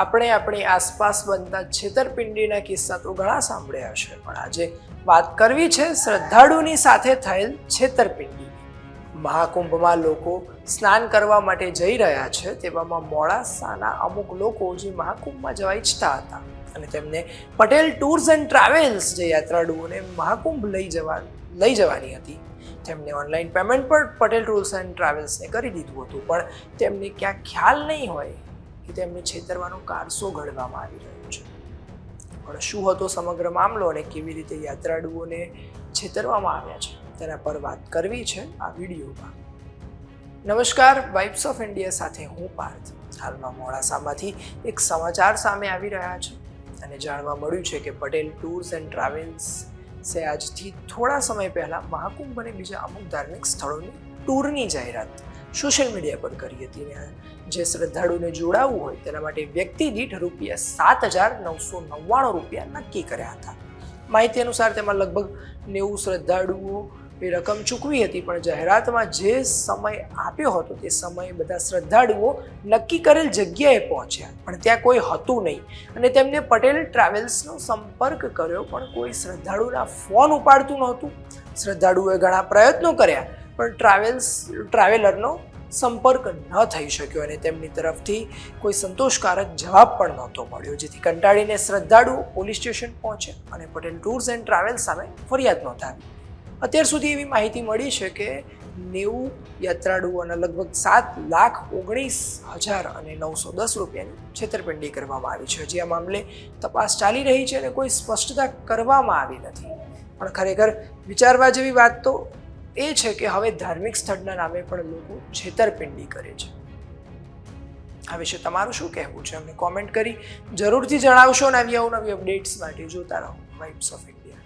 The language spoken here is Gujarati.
આપણે આપણી આસપાસ બનતા છેતરપિંડીના કિસ્સા તો ઘણા સાંભળ્યા છે, પણ આજે વાત કરવી છે શ્રદ્ધાળુની સાથે થયેલ છેતરપિંડી. મહાકુંભમાં લોકો સ્નાન કરવા માટે જઈ રહ્યા છે, તેવામાં મોડાસાના અમુક લોકો જે મહાકુંભમાં જવા ઈચ્છતા હતા અને તેમને પટેલ ટૂર્સ એન્ડ ટ્રાવેલ્સ જે યાત્રાળુઓને મહાકુંભ લઈ જવાની હતી, તેમને ઓનલાઈન પેમેન્ટ પણ પટેલ ટૂર્સ એન્ડ ટ્રાવેલ્સને કરી દીધું હતું, પણ તેમને ક્યાંક ખ્યાલ નહીં હોય કે તેમને છેતરવાનો કારસો ઘડવામાં આવી રહ્યો છે. પણ શું હતો સમગ્ર મામલો અને કેવી રીતે યાત્રાળુઓને છેતરવામાં આવ્યા છે, તેના પર વાત કરવી છે આ વિડીયોમાં. નમસ્કાર, વાઇબ્સ ઓફ ઇન્ડિયા સાથે હું પાર્થ. હાલમાં મોડાસામાંથી એક સમાચાર સામે આવી રહ્યા છે અને જાણવા મળ્યું છે કે પટેલ ટૂર્સ એન્ડ ટ્રાવેલ્સ આજથી થોડા સમય પહેલા મહાકુંભ અને બીજા અમુક ધાર્મિક સ્થળોની ટૂરની જાહેરાત સોશિયલ મીડિયા પર કરી હતી ને જે શ્રદ્ધાળુને જોડાવવું હોય તેના માટે વ્યક્તિ દીઠ ₹7,999 નક્કી કર્યા હતા. માહિતી અનુસાર તેમાં લગભગ 90 શ્રદ્ધાળુઓ એ રકમ ચૂકવી હતી, પણ જાહેરાતમાં જે સમય આપ્યો હતો તે સમયે બધા શ્રદ્ધાળુઓ નક્કી કરેલ જગ્યાએ પહોંચ્યા, પણ ત્યાં કોઈ હતું નહીં અને તેમને પટેલ ટ્રાવેલ્સનો સંપર્ક કર્યો, પણ કોઈ શ્રદ્ધાળુના ફોન ઉપાડતું નહોતું. શ્રદ્ધાળુઓએ ઘણા પ્રયત્નો કર્યા, પણ ટ્રાવેલરનો સંપર્ક ન થઈ શક્યો અને તેમની તરફથી કોઈ સંતોષકારક જવાબ પણ નહોતો મળ્યો, જેથી કંટાળીને શ્રદ્ધાળુઓ પોલીસ સ્ટેશન પહોંચ્યા અને પટેલ ટૂર્સ એન્ડ ટ્રાવેલ્સ સામે ફરિયાદ નોંધાવી. અત્યાર સુધી એવી માહિતી મળી છે કે 90 યાત્રાળુઓના લગભગ ₹7,19,910 છેતરપિંડી કરવામાં આવી છે. હજી આ મામલે તપાસ ચાલી રહી છે અને કોઈ સ્પષ્ટતા કરવામાં આવી નથી. પણ ખરેખર વિચારવા જેવી વાત તો એ છે કે હવે ધાર્મિક સ્થળના નામે પણ લોકો છેતરપિંડી કરે છે. આ વિશે તમારું શું કહેવું છે અમને કોમેન્ટ કરી જરૂરથી જણાવશો અને આવી અવનવી અપડેટ્સ માટે જોતા રહો વાઇબ્સ ઓફ ઇન્ડિયા.